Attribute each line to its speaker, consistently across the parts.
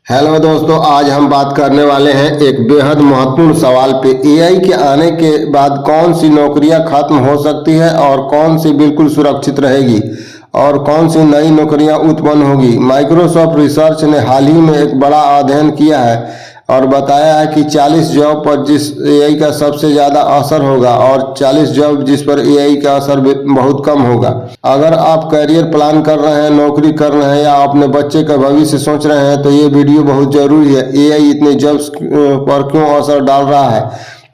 Speaker 1: Hello दोस्तों, आज हम बात करने वाले हैं एक बेहद महत्वपूर्ण सवाल पे। एआई के आने के बाद कौन सी नौकरियां खत्म हो सकती है और कौन सी बिल्कुल सुरक्षित रहेगी और कौन सी नई नौकरियां उत्पन्न होगी। माइक्रोसॉफ्ट रिसर्च ने हाल ही में एक बड़ा अध्ययन किया है और बताया है कि 40 जॉब पर जिस एआई का सबसे ज़्यादा असर होगा और 40 जॉब जिस पर एआई का असर बहुत कम होगा। अगर आप करियर प्लान कर रहे हैं, नौकरी कर रहे हैं या अपने बच्चे का भविष्य सोच रहे हैं तो ये वीडियो बहुत ज़रूरी है। एआई इतने जॉब्स पर क्यों असर डाल रहा है।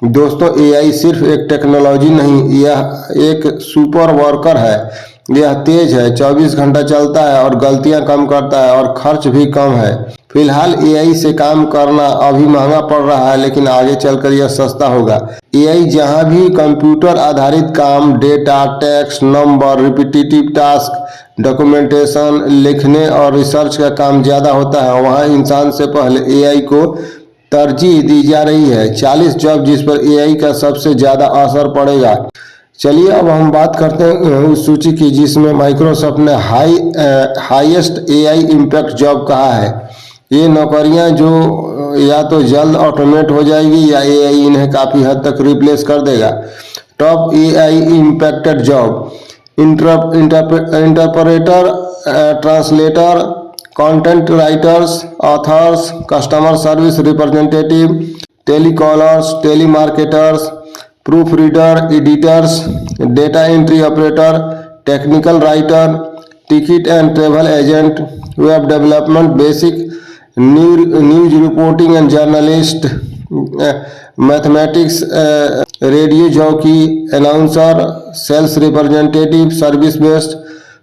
Speaker 1: दोस्तों, एआई सिर्फ एक टेक्नोलॉजी नहीं, यह एक सुपर वर्कर है। यह तेज है, 24 घंटा चलता है और गलतियां कम करता है और खर्च भी कम है। फिलहाल एआई से काम करना अभी महंगा पड़ रहा है, लेकिन आगे चलकर यह सस्ता होगा। एआई जहां भी कंप्यूटर आधारित काम, data, text, number, repetitive task, documentation, लिखने और रिसर्च का काम ज़्यादा होता है, वहां इंसान से पहले एआई को तरजीह दी जा रही है। 40 जॉब जिस पर एआई का सबसे ज़्यादा असर पड़ेगा। चलिए अब हम बात करते हैं उस सूची की जिसमें माइक्रोसॉफ्ट ने हाईएस्ट एआई इम्पैक्ट जॉब कहा है। ये नौकरियां जो या तो जल्द ऑटोमेट हो जाएगी या एआई इन्हें काफ़ी हद तक रिप्लेस कर देगा। Top AI impacted job: interpreter, translator, content writers, authors, customer service representative, telecallers, telemarketers, proofreader, editors, data entry operator, technical writer, ticket and travel agent, web development basic, news reporting and journalist, mathematics, radio jockey, announcer, sales representative, service based,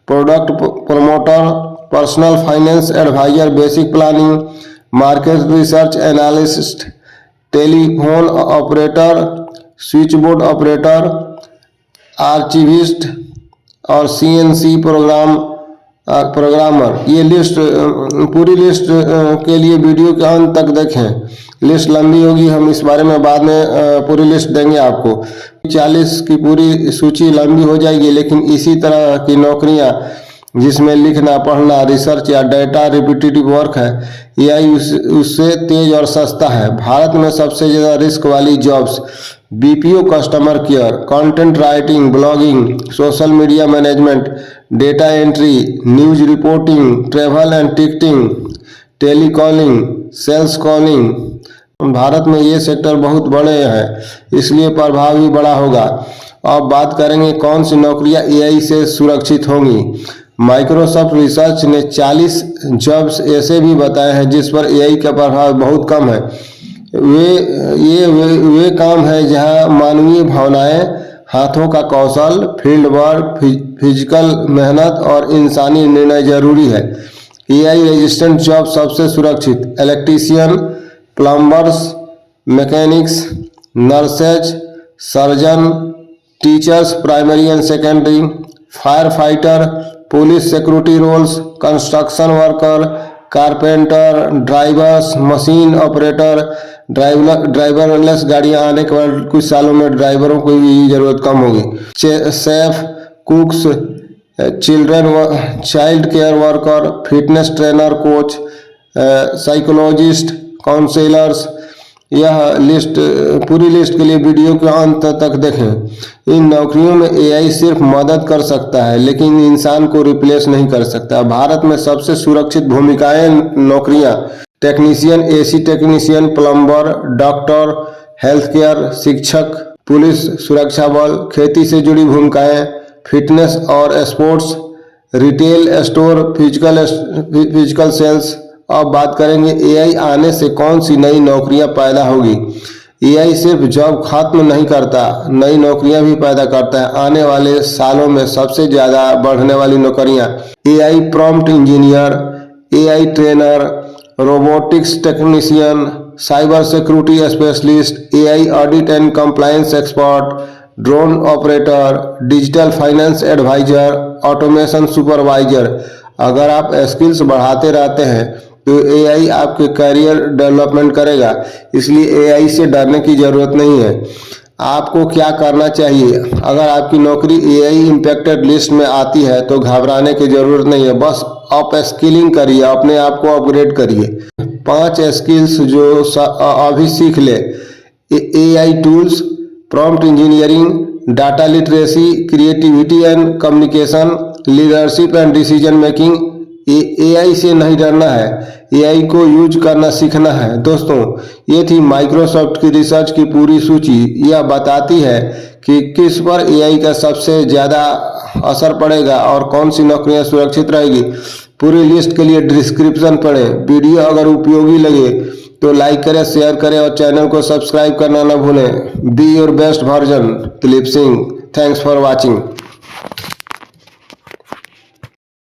Speaker 1: product promoter, personal finance advisor, basic planning, market research analyst, telephone operator, switchboard operator, archivist और CNC programmer. ये list, पूरी list के लिए video के अंत तक देखें। List लंबी होगी, हम इस बारे में बाद में पूरी लिस्ट देंगे आपको। 40 की पूरी सूची लंबी हो जाएगी, लेकिन इसी तरह की नौकरियां जिसमें लिखना, पढ़ना, रिसर्च या डेटा रिपीटेटिव वर्क है, एआई उससे तेज और सस्ता है। भारत में सबसे ज़्यादा रिस्क वाली jobs: BPO customer care, content writing, blogging, social media management, data entry, news reporting, travel and ticketing, telecalling, sales calling. Bharat में ये सेक्टर बहुत बड़े हैं, इसलिए प्रभाव भी बड़ा होगा। अब बात करेंगे कौन सी नौकरियां एआई से सुरक्षित होंगी। माइक्रोसॉफ्ट रिसर्च ने 40 जॉब्स ऐसे भी बताए हैं जिस पर एआई का प्रभाव बहुत कम है। वे काम है जहां मानवीय भावनाएं, हाथों का कौशल, फील्ड वर्क, फिजिकल मेहनत और इंसानी निर्णय जरूरी है। एआई रेजिस्टेंट जॉब सबसे सुरक्षित: electrician, plumbers, mechanics, nurses, surgeon, teachers primary and secondary, fire fighter, police security roles, construction worker, carpenter, drivers, machine operator, driverless गाड़ियां आने के बाद कुछ सालों में ड्राइवरों की भी जरूरत कम होगी। Chef, cooks, child care worker, fitness trainer, coach, psychologist, counsellors. यह लिस्ट, पूरी लिस्ट के लिए वीडियो के अंत तक देखें। इन नौकरियों में एआई सिर्फ मदद कर सकता है, लेकिन इंसान को रिप्लेस नहीं कर सकता। भारत में सबसे सुरक्षित भूमिकाएं नौकरियां: technician, AC technician, plumber, doctor, health care, शिक्षक, पुलिस सुरक्षा बल, खेती से जुड़ी भूमिकाएं, फिटनेस और sports, retail store, physical sales. अब बात करेंगे एआई आने से कौन सी नई नौकरियां पैदा होगी। एआई सिर्फ जॉब खत्म नहीं करता, नई नौकरियां भी पैदा करता है। आने वाले सालों में सबसे ज़्यादा बढ़ने वाली नौकरियां: AI prompt engineer, AI trainer, robotics technician, cyber security specialist, AI audit and compliance expert, drone operator, digital finance adviser, automation supervisor. अगर आप स्किल्स बढ़ाते रहते हैं तो एआई आपके करियर डेवलपमेंट करेगा, इसलिए एआई से डरने की ज़रूरत नहीं है। आपको क्या करना चाहिए? अगर आपकी नौकरी एआई इम्पैक्टेड लिस्ट में आती है तो घबराने की ज़रूरत नहीं है, बस आप स्किलिंग करिए, अपने आप को अपग्रेड करिए। 5 स्किल्स जो अभी सीख ले। AI tools, prompt engineering, data literacy, creativity and communication, leadership and decision making. AI से नहीं डरना है, AI को यूज करना सीखना है। दोस्तों, ये थी माइक्रोसॉफ्ट की रिसर्च की पूरी सूची। यह बताती है कि किस पर AI का सबसे ज़्यादा असर पड़ेगा और कौन सी नौकरियां सुरक्षित रहेगी। पूरी लिस्ट के लिए डिस्क्रिप्शन पढ़ें। वीडियो अगर उपयोगी लगे तो लाइक करें, शेयर करें और चैनल को सब्सक्राइब करना न भूलें। Be your best version, Dilip Singh. Thanks for watching.